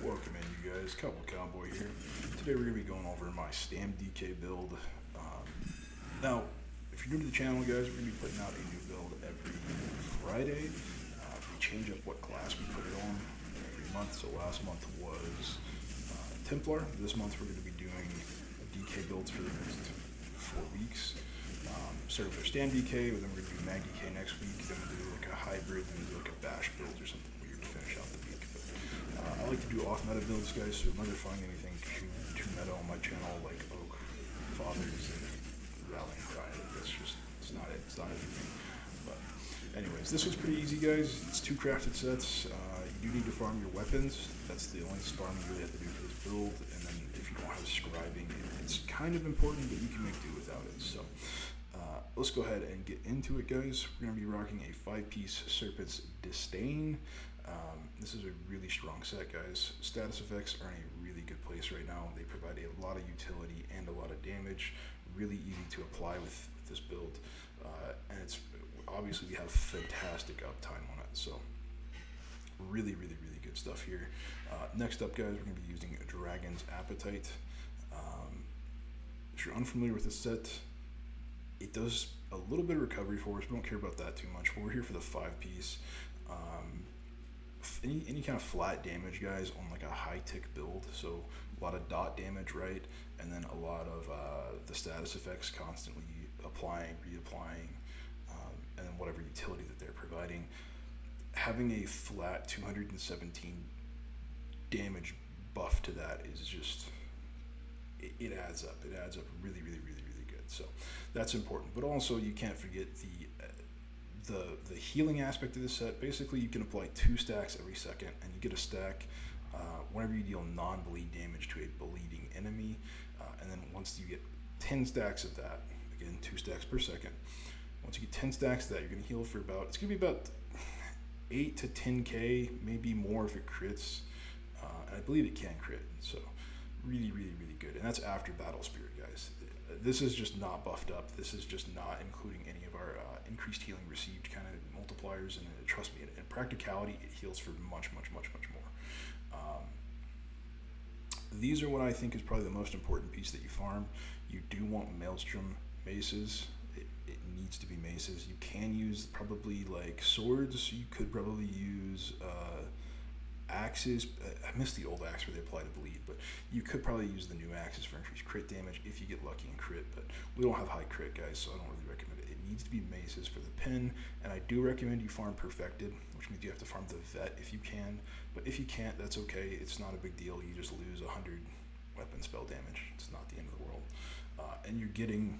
Welcome in, you guys. Couple Cowboy here. Today we're going to be going over my Stam DK build. Now, if you're new to the channel, guys, we're going to be putting out a new build every Friday. We change up what class we put it on every month. So last month was Templar. This month we're going to be doing DK builds for the next 4 weeks. Started with our Stam DK, but then we're going to do Mag DK next week. Then we'll do like a hybrid, then we'll do like a bash build or something weird to finish out the week. But I like to do off-meta builds, guys, so never find anything too meta on my channel like Oak, Fathers, and Rallying Cry. That's just, it's not it. It's not everything. But anyways, this was pretty easy, guys. It's 2 crafted sets. You do need to farm your weapons. That's the only farming you really have to do for this build. And then if you don't have scribing, it's kind of important, but you can make do without it. So let's go ahead and get into it, guys. We're going to be rocking a 5-piece Serpent's Disdain. This is a really strong set, guys. Status effects are in a really good place right now. They provide a lot of utility and a lot of damage. Really easy to apply with this build. And it's obviously we have fantastic uptime on it. So really good stuff here. Next up, guys, we're going to be using Dragon's Appetite. If you're unfamiliar with this set, it does a little bit of recovery for us. We don't care about that too much, but we're here for the 5-piece. Any kind of flat damage, guys, on like a high tick build. So a lot of DoT damage, right? And then a lot of the status effects constantly applying, reapplying, and then whatever utility that they're providing. Having a flat 217 damage buff to that is just, it adds up. It adds up really good. So that's important. But also you can't forget the healing aspect of this set. Basically, you can apply 2 stacks every second, and you get a stack whenever you deal non-bleed damage to a bleeding enemy. And then once you get 10 stacks of that, again 2 stacks per second. Once you get 10 stacks of that, you're going to heal for about, it's going to be about 8 to 10k, maybe more if it crits. And I believe it can crit. So really good. And that's after Battle Spirit, guys. This is just not buffed up. This is just not including any of our increased healing received kind of multipliers. And trust me, in practicality, it heals for much more. These are what I think is probably the most important piece that you farm. You do want Maelstrom maces. It needs to be maces. You can use probably like swords. You could probably use axes. I missed the old axe where they apply to bleed, but you could probably use the new axes for increased crit damage if you get lucky and crit, but we don't have high crit, guys, so I don't really recommend it. It needs to be maces for the pin, and I do recommend you farm Perfected, which means you have to farm the Vet if you can, but if you can't, that's okay. It's not a big deal. You just lose 100 weapon spell damage. It's not the end of the world. And you're getting,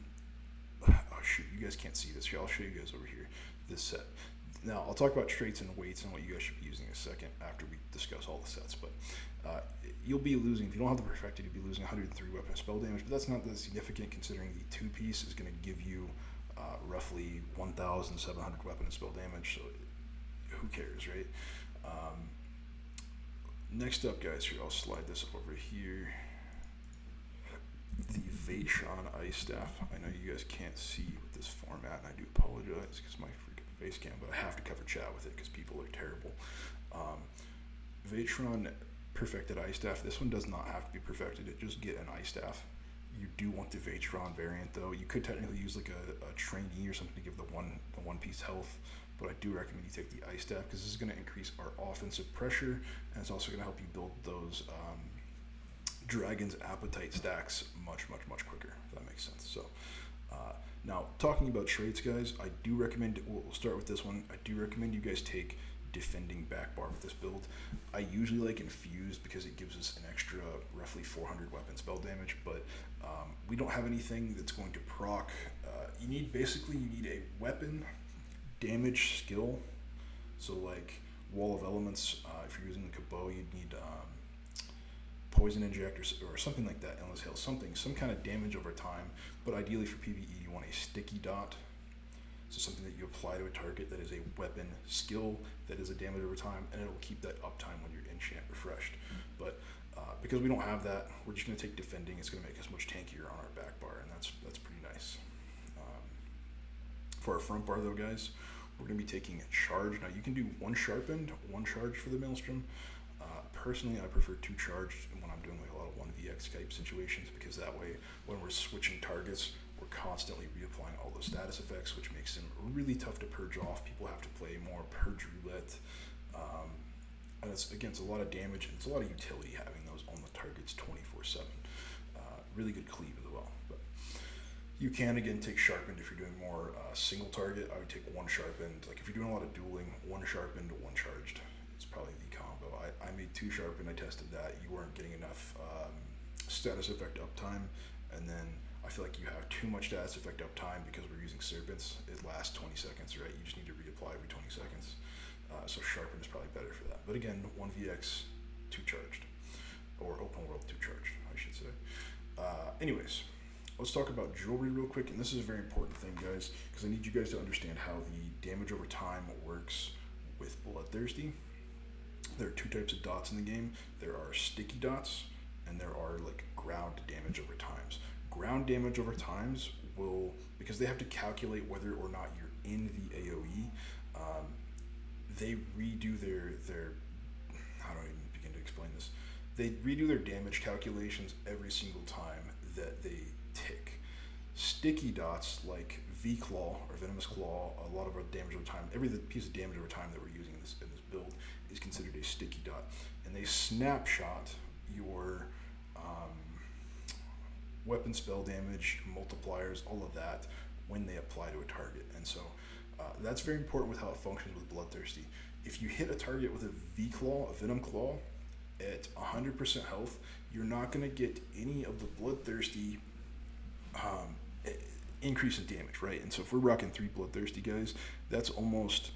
oh shoot, you guys can't see this here. I'll show you guys over here, this set. Now, I'll talk about traits and weights and what you guys should be using in a second after we discuss all the sets, but you'll be losing, if you don't have the Perfected, you'll be losing 103 weapon spell damage, but that's not that significant considering the 2-piece is going to give you roughly 1,700 weapon and spell damage, so who cares, right? Next up, guys, here, I'll slide this over here. The Vatron Ice Staff. I know you guys can't see with this format, and I do apologize because my freaking face cam, but I have to cover chat with it because people are terrible. Vatron Perfected Ice Staff. This one does not have to be perfected. It just get an Ice Staff. You do want the Vatron variant, though. You could technically use like a trainee or something to give the one-piece health, but I do recommend you take the Ice Staff because this is going to increase our offensive pressure, and it's also going to help you build those Dragon's Appetite stacks much quicker, if that makes sense. So now talking about traits, guys, I do recommend, we'll start with this one. I do recommend you guys take Defending Back Bar with this build. I usually like Infused because it gives us an extra roughly 400 weapon spell damage, but we don't have anything that's going to proc. You need a weapon damage skill. So like Wall of Elements, if you're using like a bow, you'd need Poison Inject or something like that, Endless Hail, some kind of damage over time, but ideally for PvE you want a sticky DoT, so something that you apply to a target that is a weapon skill that is a damage over time, and it will keep that uptime when you're enchant refreshed. But because we don't have that, we're just going to take Defending. It's going to make us much tankier on our back bar, and that's pretty nice. For our front bar though, guys, we're going to be taking a Charge. Now you can do 1 Sharpened, 1 Charge for the Maelstrom. personally, I prefer 2 charged when I'm doing like a lot of 1vx type situations, because that way when we're switching targets, we're constantly reapplying all those status effects, which makes them really tough to purge off. People have to play more purge roulette. And it's, again, it's a lot of damage, and it's a lot of utility having those on the targets 24/7. Really good cleave as well. But you can, again, take sharpened if you're doing more single target. I would take 1 sharpened. Like if you're doing a lot of dueling, 1 sharpened, 1 charged. It's probably the combo. I made 2 sharpened. I tested that. You weren't getting enough status effect uptime, and then I feel like you have too much status effect uptime because we're using serpents. It lasts 20 seconds, right? You just need to reapply every 20 seconds. So sharpened is probably better for that. But again, 1vx, 2 charged, or open world 2 charged, I should say. Anyways, let's talk about jewelry real quick, and this is a very important thing, guys, because I need you guys to understand how the damage over time works with Bloodthirsty. There are 2 types of dots in the game. There are sticky dots, and there are like ground damage over times. Ground damage over times will, because they have to calculate whether or not you're in the AoE, they redo their how do I even begin to explain this? They redo their damage calculations every single time that they tick. Sticky dots like V-Claw or Venomous Claw, a lot of our damage over time, every piece of damage over time that we're using in this build is considered a sticky dot. And they snapshot your weapon spell damage, multipliers, all of that when they apply to a target. And so that's very important with how it functions with Bloodthirsty. If you hit a target with a V-Claw, a Venom Claw, at 100% health, you're not going to get any of the Bloodthirsty increase in damage, right? And so if we're rocking 3 Bloodthirsty guys, that's almost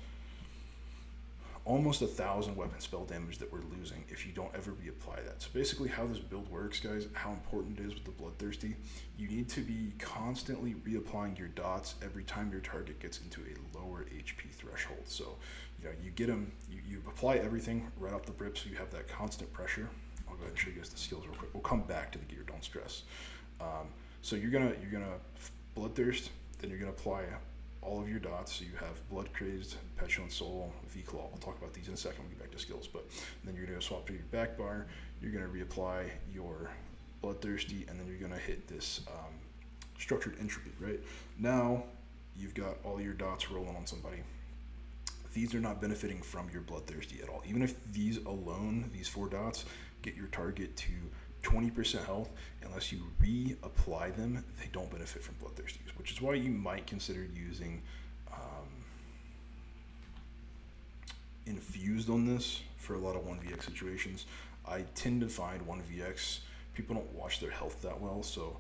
1,000 weapon spell damage that we're losing if you don't ever reapply that. So basically how this build works, guys, how important it is with the Bloodthirsty, you need to be constantly reapplying your dots every time your target gets into a lower HP threshold. So, you know, you get them, you apply everything right off the rip, so you have that constant pressure. I'll go ahead and show you guys the skills real quick. We'll come back to the gear, don't stress. So you're gonna Bloodthirst, then you're gonna apply all of your dots. So you have Blood Crazed, Petulant Soul, V-Claw. I'll talk about these in a second when we get back to skills. But then you're gonna swap to your back bar. You're gonna reapply your Bloodthirsty, and then you're gonna hit this structured entropy. Right now, you've got all your dots rolling on somebody. These are not benefiting from your Bloodthirsty at all. Even if these alone, these 4 dots, get your target to 20% health, unless you reapply them, they don't benefit from Bloodthirsty, which is why you might consider using Infused on this for a lot of 1vx situations. I tend to find 1vx, people don't watch their health that well, so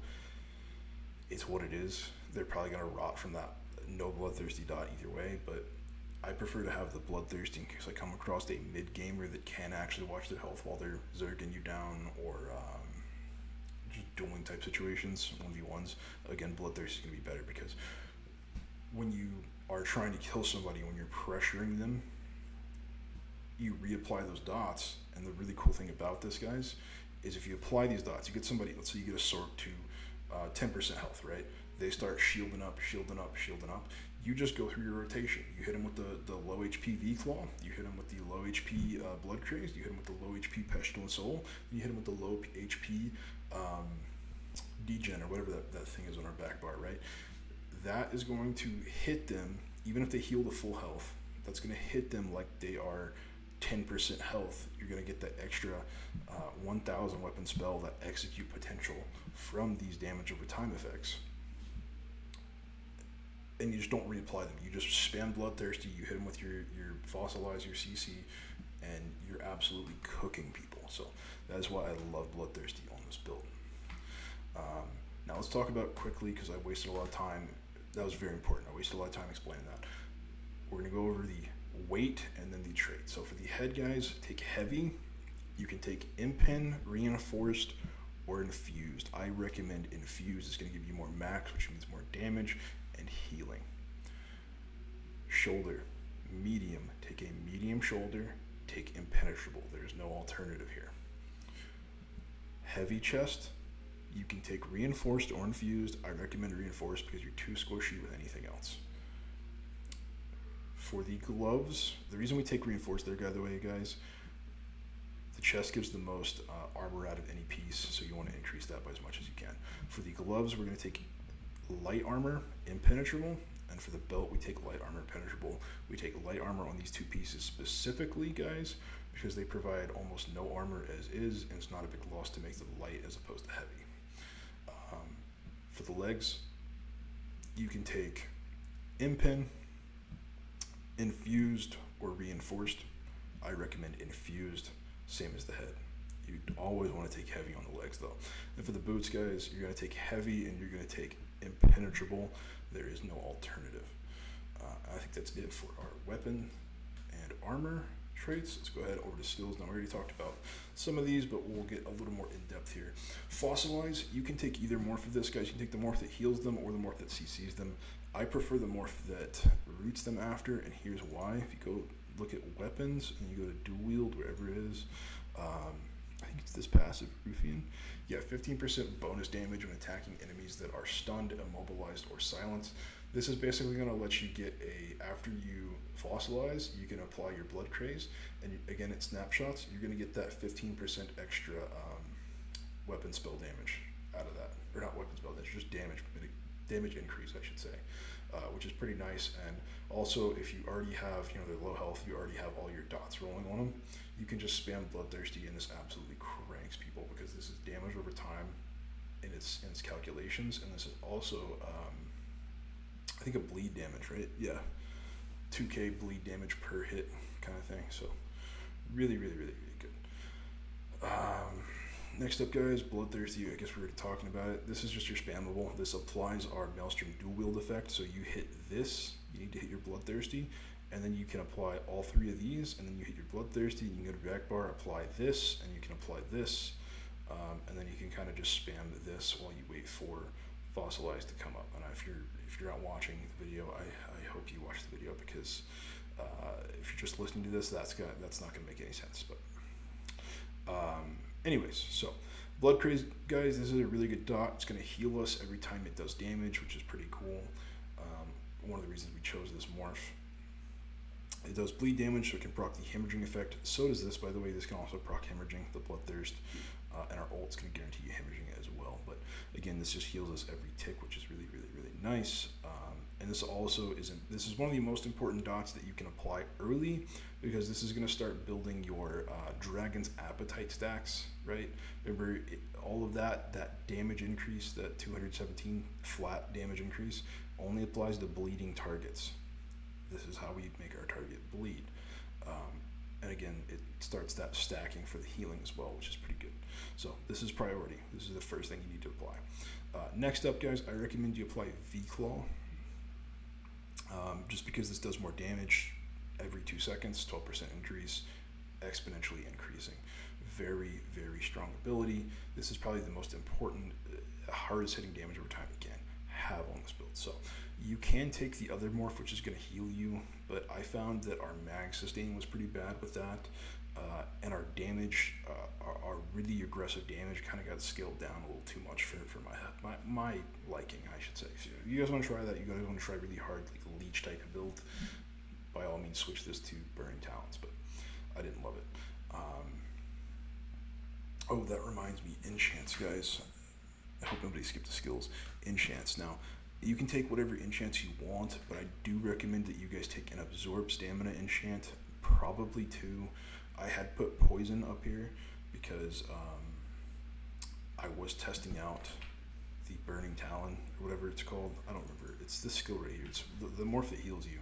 it's what it is. They're probably going to rot from that no Bloodthirsty dot either way, but I prefer to have the Bloodthirsty in case I come across a mid-gamer that can actually watch their health while they're zerging you down, or just dueling type situations, 1v1s. Again, Bloodthirsty is going to be better, because when you are trying to kill somebody, when you're pressuring them, you reapply those dots. And the really cool thing about this, guys, is if you apply these dots, you get somebody, let's say you get a sword to 10% health, right? They start shielding up. You just go through your rotation. You hit them with the low HP V-Claw, you hit them with the low HP Blood Crazed, you hit them with the low HP Petulant Soul, and you hit them with the low HP Degen, or whatever that thing is on our back bar, right? That is going to hit them, even if they heal to full health, that's going to hit them like they are 10% health. You're going to get that extra 1,000 weapon spell, that execute potential from these damage over time effects. And you just don't reapply them. You just spam Bloodthirsty, you hit them with your Fossilize, your CC, and you're absolutely cooking people. So that is why I love Bloodthirsty on this build. Now let's talk about quickly, because I wasted a lot of time. That was very important. I wasted a lot of time explaining that. We're going to go over the weight and then the trait. So for the head, guys, take heavy. You can take Impin, Reinforced, or Infused. I recommend Infused. It's going to give you more max, which means more damage and healing. Shoulder, medium. Take a medium shoulder. Take Impenetrable. There's no alternative here. Heavy chest, you can take Reinforced or Infused. I recommend Reinforced because you're too squishy with anything else. For the gloves, the reason we take Reinforced there, by the way, guys, The chest gives the most armor out of any piece, so you want to increase that by as much as you can. For the gloves, we're going to take light armor, impenetrable, and for the belt, we take light armor, impenetrable. We take light armor on these two pieces specifically, guys, because they provide almost no armor as is, and it's not a big loss to make them light as opposed to heavy. For the legs, you can take impin, infused, or reinforced. I recommend infused, same as the head. You always want to take heavy on the legs though. And for the boots, guys, you're going to take heavy and you're going to take impenetrable. There is no alternative. I think that's it for our weapon and armor traits. Let's go ahead over to skills. Now, we already talked about some of these, but we'll get a little more in depth here. Fossilize, you can take either morph of this, guys. You can take the morph that heals them or the morph that CCs them. I prefer the morph that roots them after, and here's why. If you go look at weapons and you go to dual wield, wherever it is, I think it's this passive, Ruffian. Yeah, 15% bonus damage when attacking enemies that are stunned, immobilized, or silenced. This is basically going to let you get after you fossilize, you can apply your blood craze, and again, it snapshots, you're going to get that 15% extra weapon spell damage out of that. Or not weapon spell damage, just damage increase, I should say, which is pretty nice. And also, if you already have, they're low health, you already have all your dots rolling on them, you can just spam Bloodthirsty, and this absolutely cranks people because this is damage over time in its calculations, and this is also, I think, a bleed damage, right? Yeah, 2k bleed damage per hit kind of thing. So really, really, really, really good. Next up, guys, Bloodthirsty. I guess we were talking about it. This is just your spammable. This applies our Maelstrom dual wield effect. So you hit this, you need to hit your Bloodthirsty, and then you can apply all three of these, and then you hit your Bloodthirsty, you can go to back bar, apply this, and you can apply this, and then you can kind of just spam this while you wait for Fossilize to come up. And if you're not watching the video, I hope you watch the video, because if you're just listening to this, that's not gonna make any sense. But anyways, so Blood Craze, guys, this is a really good dot. It's gonna heal us every time it does damage, which is pretty cool. One of the reasons we chose this morph. It does bleed damage, so it can proc the hemorrhaging effect. So does this, by the way. This can also proc hemorrhaging, the Bloodthirst, and our ult's going to guarantee you hemorrhaging as well. But again, this just heals us every tick, which is really, really, really nice. And this also this is one of the most important dots that you can apply early, because this is going to start building your Dragon's Appetite stacks, right? Remember, all of that damage increase, that 217 flat damage increase, only applies to bleeding targets. This is how we make our target bleed. And again, it starts that stacking for the healing as well, which is pretty good. So this is priority. This is the first thing you need to apply. Next up, guys, I recommend you apply V-Claw. Just because this does more damage every 2 seconds, 12% increase, exponentially increasing. Very, very strong ability. This is probably the most important, hardest hitting damage over time you can have on this build. So you can take the other morph, which is going to heal you, but I found that our mag sustain was pretty bad with that, and our damage, our really aggressive damage, kind of got scaled down a little too much for my liking, I should say. So if you guys want to try that, you guys want to try really hard, like a leech type of build, by all means switch this to Burning Talons, but I didn't love it. Oh, that reminds me, enchants, guys. I hope nobody skipped the skills. Enchants. Now, you can take whatever enchants you want, but I do recommend that you guys take an Absorb Stamina enchant, probably 2. I had put Poison up here because I was testing out the Burning Talon, or whatever it's called. I don't remember. It's this skill right here. It's the morph that heals you.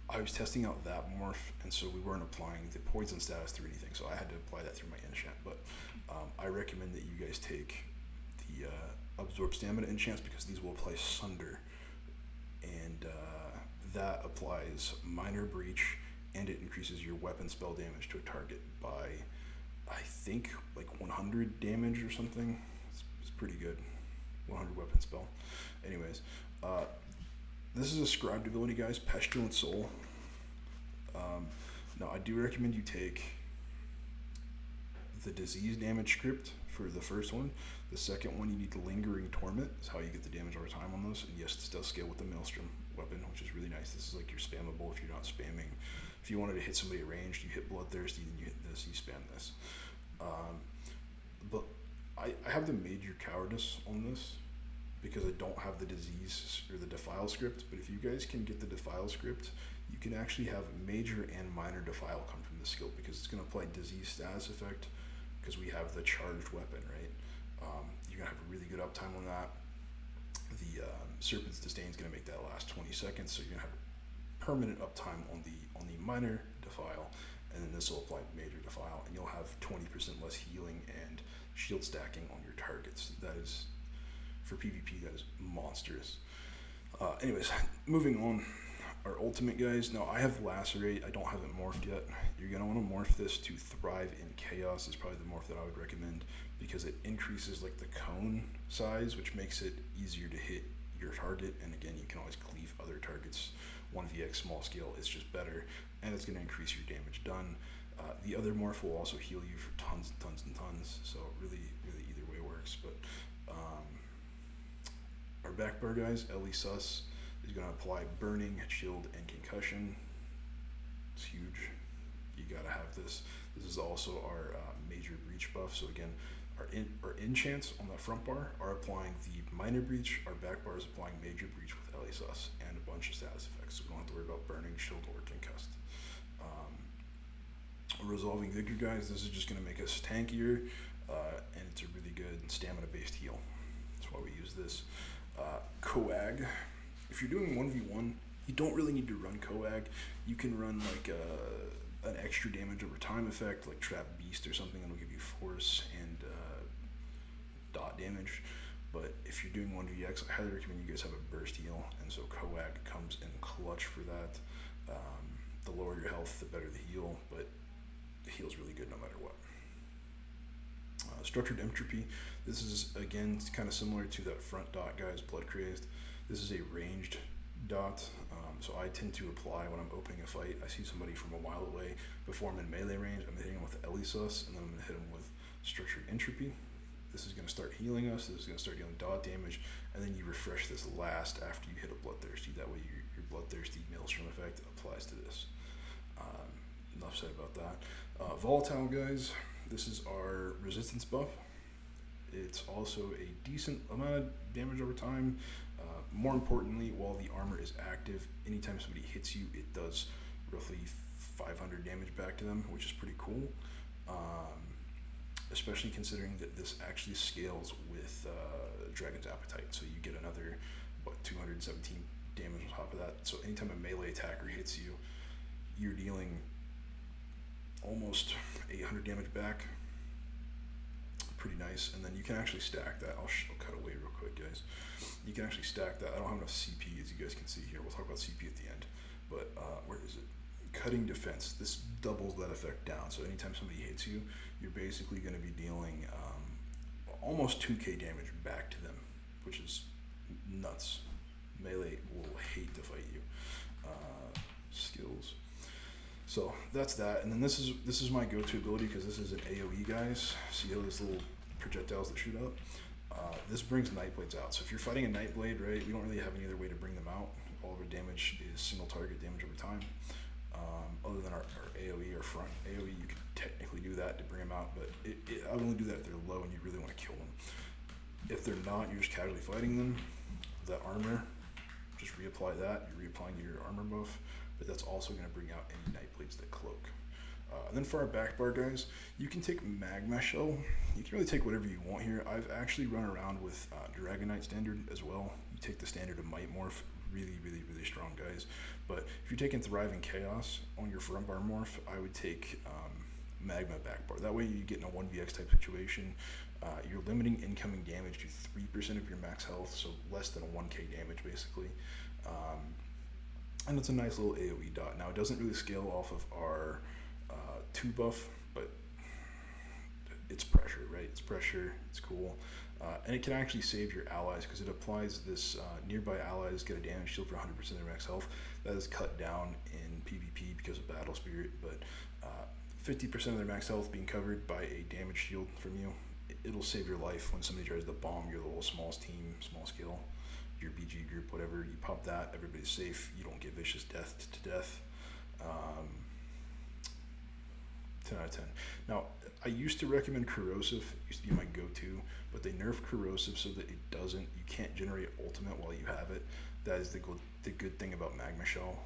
I was testing out that morph, and so we weren't applying the poison status through anything, so I had to apply that through my enchant. But I recommend that you guys take the Absorb Stamina enchants, because these will apply Sunder, and that applies Minor Breach, and it increases your weapon spell damage to a target by, I think, like 100 damage or something. It's pretty good. 100 weapon spell. Anyways, this is a scribed ability, guys, Pestilent Soul. Now, I do recommend you take the disease damage script for the first one. The second one, you need Lingering Torment. Is how you get the damage over time on those. And yes, this does scale with the Maelstrom weapon, which is really nice. This is like your spammable if you're not spamming If you wanted to hit somebody at ranged, you hit Bloodthirsty, then you hit this, you spam this. But I have the major cowardice on this because I don't have the disease or the defile script. But if you guys can get the defile script, you can actually have major and minor defile come from the skill, because it's going to apply disease status effect because we have the charged weapon, right? You're going to have a really good uptime on that. The Serpent's Disdain is going to make that last 20 seconds, so you're going to have permanent uptime on the minor defile, and then this will apply major defile, and you'll have 20% less healing and shield stacking on your targets. That is, for PvP, that is monstrous. Anyways, moving on. Our ultimate, guys. Now, I have Lacerate. I don't have it morphed yet. You're going to want to morph this to Thrive in Chaos. Is probably the morph that I would recommend, because it increases like the cone size, which makes it easier to hit your target. And again, you can always cleave other targets. 1vx small scale is just better, and it's going to increase your damage done. The other morph will also heal you for tons and tons and tons, so really either way works. But our back bar, guys, Ellie Sus is going to apply burning, shield, and concussion. It's huge. You got to have this. This is also our major breach buff. So again, our enchants on the front bar are applying the minor breach. Our back bar is applying major breach with Ellie Sus and a bunch of status effects. So we don't have to worry about burning, shield, or concussed. Resolving Vigor, guys, this is just going to make us tankier, and it's a really good stamina-based heal. That's why we use this. Coag. If you're doing 1v1, you don't really need to run Coag. You can run like an extra damage over time effect, like Trap Beast or something, that'll give you force and dot damage. But if you're doing 1vx, I highly recommend you guys have a burst heal, and so Coag comes in clutch for that. The lower your health, the better the heal, but the heal's really good no matter what. Structured Entropy. This is, again, kind of similar to that front dot, guys, Blood Crazed. This is a ranged dot, so I tend to apply when I'm opening a fight. I see somebody from a while away. Before I'm in melee range, I'm hitting them with Ellie Sus, and then I'm going to hit them with Structured Entropy. This is going to start healing us. This is going to start dealing dot damage, and then you refresh this last after you hit a Bloodthirsty. That way your Bloodthirsty Maelstrom effect applies to this. Enough said about that. Volatile, guys. This is our resistance buff. It's also a decent amount of damage over time. More importantly, while the armor is active, anytime somebody hits you, it does roughly 500 damage back to them, which is pretty cool. Especially considering that this actually scales with Dragon's Appetite, so you get another 217 damage on top of that. So anytime a melee attacker hits you, you're dealing almost 800 damage back. Pretty nice. And then you can actually stack that. I'll cut away real quick, guys. You can actually stack that. I don't have enough CP, as you guys can see here. We'll talk about CP at the end. But where is it? Cutting Defense. This doubles that effect down. So anytime somebody hits you, you're basically going to be dealing almost 2k damage back to them, which is nuts. Melee will hate to fight you. Skills. So that's that, and then this is my go-to ability, because this is an AoE, guys. See all these little projectiles that shoot out? This brings Nightblades out. So if you're fighting a Nightblade, right, we don't really have any other way to bring them out. All of our damage is single target damage over time. Other than our AoE or front AoE, you can technically do that to bring them out, but I would only do that if they're low and you really want to kill them. If they're not, you're just casually fighting them. That armor, just reapply that. You're reapplying your armor buff, but that's also going to bring out any Nightblades that cloak. And then for our back bar, guys, you can take Magma Shell. You can really take whatever you want here. I've actually run around with Dragonite Standard as well. You take the Standard of Might Morph. Really strong, guys. But if you're taking Thriving Chaos on your front bar morph, I would take Magma back bar. That way you get in a 1vx type situation. You're limiting incoming damage to 3% of your max health, so less than a 1k damage basically. And it's a nice little AoE dot. Now it doesn't really scale off of our 2 buff, but it's pressure, right? It's pressure, it's cool. And it can actually save your allies, because it applies this nearby allies get a damage shield for 100% of their max health. That is cut down in PvP because of Battle Spirit, but 50% of their max health being covered by a damage shield from you, it'll save your life when somebody tries to bomb your little small team, small scale, your BG group, whatever. You pop that, everybody's safe. You don't get vicious death to death. 10 out of 10. Now, I used to recommend corrosive. It used to be my go-to, but they nerfed corrosive so that you can't generate ultimate while you have it. That is the good thing about magma shell.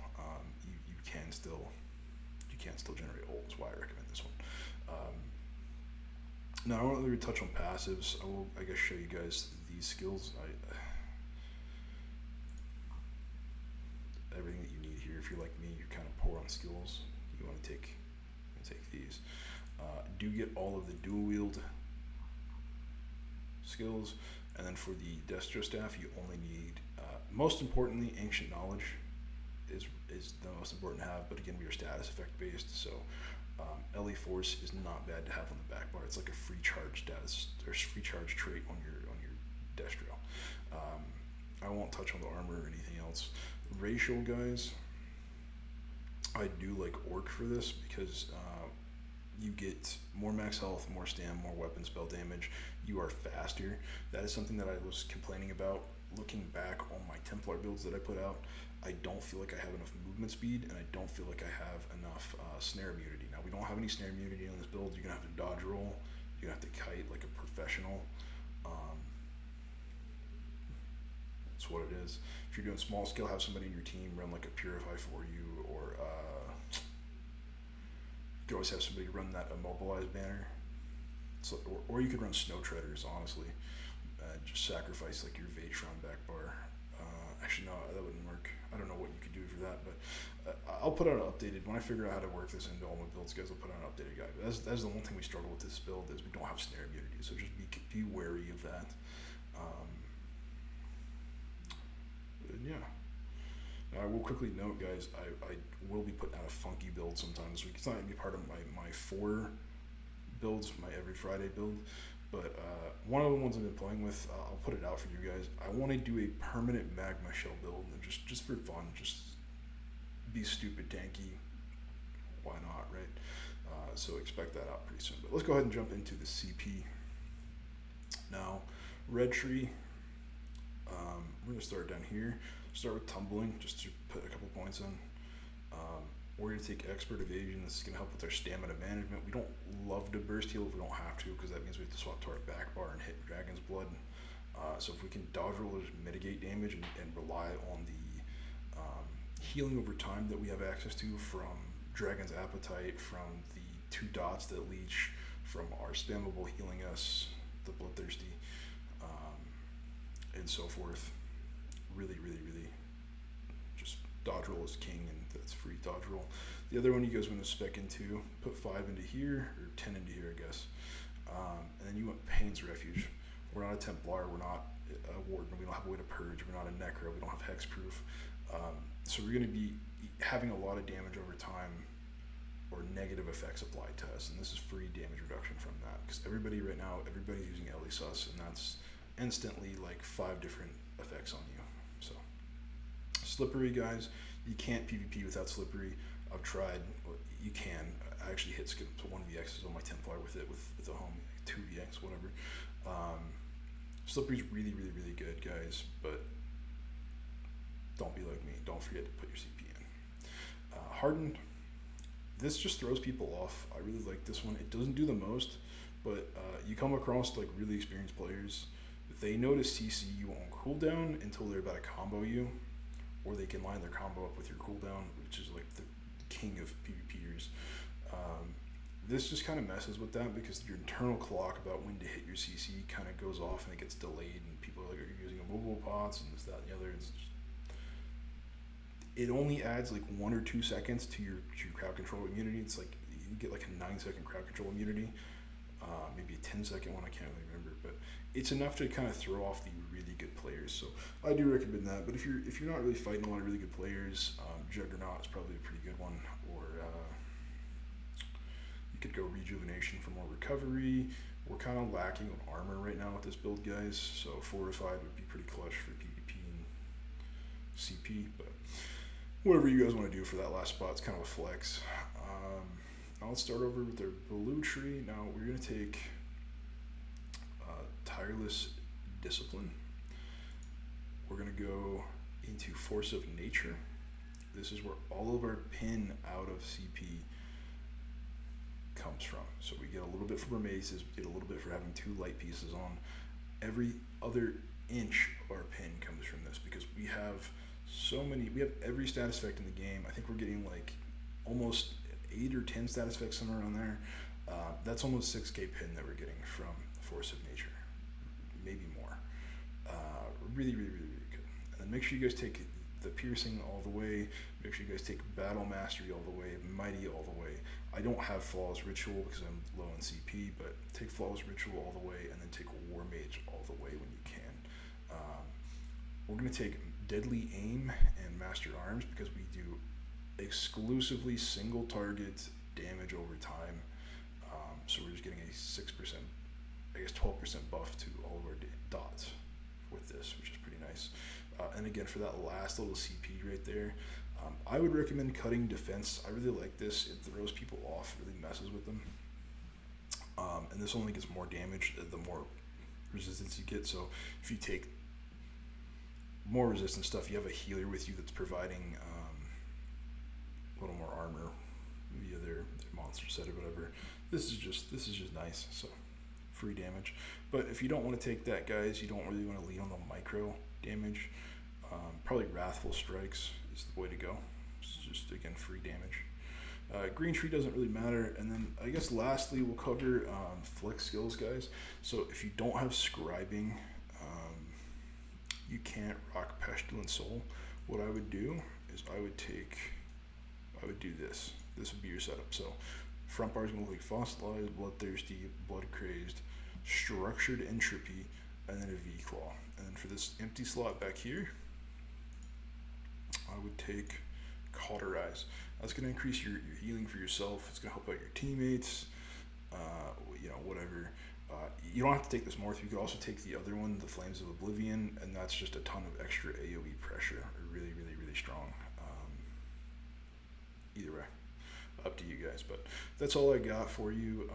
You can still generate ult. That's why I recommend this one. Now I won't really touch on passives. I will, I guess, show you guys these skills. Everything that you need here. If you're like me, you're kind of poor on skills. You want to take these. Do get all of the dual wield skills, and then for the destro staff, you only need, most importantly, ancient knowledge is the most important to have. But again, we are status effect based, so LA Force is not bad to have on the back bar. It's like a free charge status or free charge trait on your destro. I won't touch on the armor or anything else. Racial guys, I do like orc for this because you get more max health, more stam, more weapon spell damage. You are faster. That is something that I was complaining about looking back on my Templar builds that I put out. I don't feel like I have enough movement speed, and I don't feel like I have enough snare immunity. Now, we don't have any snare immunity on this build. You're going to have to dodge roll. You're going to have to kite like a professional. That's what it is. If you're doing small scale, have somebody in your team run like a Purify for you, or you could always have somebody run that Immobilize banner. So, or you could run Snow Treaders, honestly. Just sacrifice like your Vatron back bar. Actually, no, that wouldn't work. I don't know what you could do for that, but I'll put out an updated, when I figure out how to work this into all my builds, guys, I'll put out an updated guide. But that's the one thing we struggle with this build, is we don't have snare immunity, so just be wary of that. Yeah. Now, I will quickly note, guys, I will be putting out a funky build sometime this week. It's not going to be part of my 4 builds, my every Friday build, but one of the ones I've been playing with, I'll put it out for you guys. I want to do a permanent magma shell build, and just for fun, just be stupid tanky. Why not, right? So expect that out pretty soon. But let's go ahead and jump into the CP. Now, red tree, we're going to start down here. Start with tumbling, just to put a couple points in. We're going to take expert evasion. This is going to help with our stamina management. We don't love to burst heal if we don't have to, because that means we have to swap to our back bar and hit Dragon's Blood. So if we can dodge roll or just mitigate damage and rely on the healing over time that we have access to from Dragon's Appetite, from the 2 dots that leech, from our spammable healing us, the Bloodthirsty, and so forth. Really, really, really, just dodge roll is king, and that's free dodge roll. The other one you guys want to spec into, put 5 into here, or 10 into here, I guess. And then you want Pain's Refuge. We're not a Templar, we're not a Warden, we don't have a way to purge, we're not a Necro, we don't have hexproof. So we're going to be having a lot of damage over time, or negative effects applied to us, and this is free damage reduction from that, because everybody right now, everybody's using Elisus, and that's instantly like 5 different effects on you. So slippery, guys, you can't PvP without slippery. I've tried. You can. I actually hit skip to 1vx's on my Templar with it, with the home 2vx, whatever. Slippery's really, really, really good, guys, but don't be like me. Don't forget to put your CP in. Hardened, this just throws people off. I really like this one. It doesn't do the most, but you come across like really experienced players. They know to CC you on cooldown until they're about to combo you, or they can line their combo up with your cooldown, which is like the king of PvPers. This just kind of messes with that, because your internal clock about when to hit your CC kind of goes off and it gets delayed, and people are like, are you using immovable pots and this, that, and the other. It only adds like 1 or 2 seconds to your crowd control immunity. It's like you get like a 9-second crowd control immunity, maybe a 10-second one, I can't really remember, but it's enough to kind of throw off the really good players. So I do recommend that. But if you're not really fighting a lot of really good players, Juggernaut is probably a pretty good one. Or you could go Rejuvenation for more recovery. We're kind of lacking on armor right now with this build, guys. So Fortified would be pretty clutch for PvP and CP. But whatever you guys want to do for that last spot, it's kind of a flex. Now let's start over with their blue tree. Now we're going to take Tireless Discipline. We're going to go into Force of Nature. This is where all of our pin out of CP comes from. So we get a little bit from our maces, we get a little bit for having 2 light pieces on. Every other inch of our pin comes from this, because we have we have every status effect in the game. I think we're getting like almost 8 or 10 status effects, somewhere around there. That's almost 6k pin that we're getting from Force of Nature, maybe more. Really, really, really, really good. And then make sure you guys take the piercing all the way. Make sure you guys take battle mastery all the way, mighty all the way. I don't have flawless ritual because I'm low in CP, but take flawless ritual all the way, and then take war mage all the way when you can. We're gonna take deadly aim and master arms because we do exclusively single target damage over time. So we're just getting a 6%, I guess 12% buff to all of our dots with this, which is pretty nice. And again, for that last little CP right there, I would recommend cutting defense. I really like this. It throws people off, really messes with them. And this only gets more damage the more resistance you get. So if you take more resistance stuff, you have a healer with you that's providing a little more armor via their monster set or whatever. This is just nice. So free damage. But if you don't want to take that, guys, you don't really want to lean on the micro damage, probably Wrathful Strikes is the way to go. It's just, again, free damage. Green tree doesn't really matter. And then I guess lastly we'll cover flick skills, guys. So if you don't have scribing, you can't rock Pestilent Soul. What I would do is I would do this. This would be your setup. So front bar is going to look like Fossilized, Bloodthirsty, Blood Crazed, Structured Entropy, and then a V-Claw. And then for this empty slot back here, I would take Cauterize. That's going to increase your healing for yourself. It's going to help out your teammates, whatever. You don't have to take this Morph. You could also take the other one, the Flames of Oblivion, and that's just a ton of extra AoE pressure. Really, really, really strong. Either way, up to you guys. But that's all I got for you.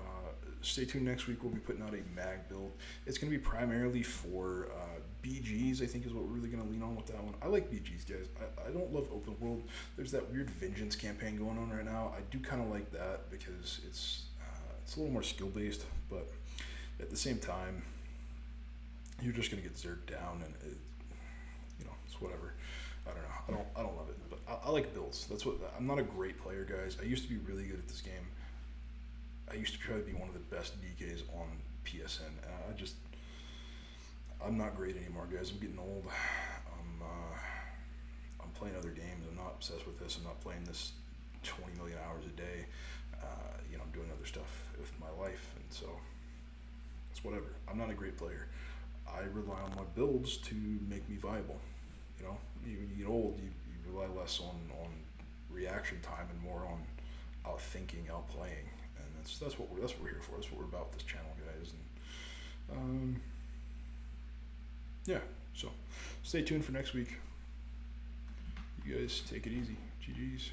Stay tuned. Next week we'll be putting out a mag build. It's going to be primarily for BGs, I think, is what we're really going to lean on with that one. I like BGs, guys. I don't love open world. There's that weird vengeance campaign going on right now. I do kind of like that because it's a little more skill based, but at the same time, you're just going to get zerged down, and it's whatever. I don't know. I don't love it, but I like builds. I'm not a great player, guys. I used to be really good at this game. I used to probably be one of the best DKs on PSN. I'm not great anymore, guys. I'm getting old. I'm playing other games. I'm not obsessed with this. I'm not playing this 20 million hours a day. I'm doing other stuff with my life, and so it's whatever. I'm not a great player. I rely on my builds to make me viable. When you get old, you rely less on reaction time and more on outthinking, outplaying, and that's what we're here for. That's what we're about with this channel, guys. And so stay tuned for next week. You guys take it easy. GG's.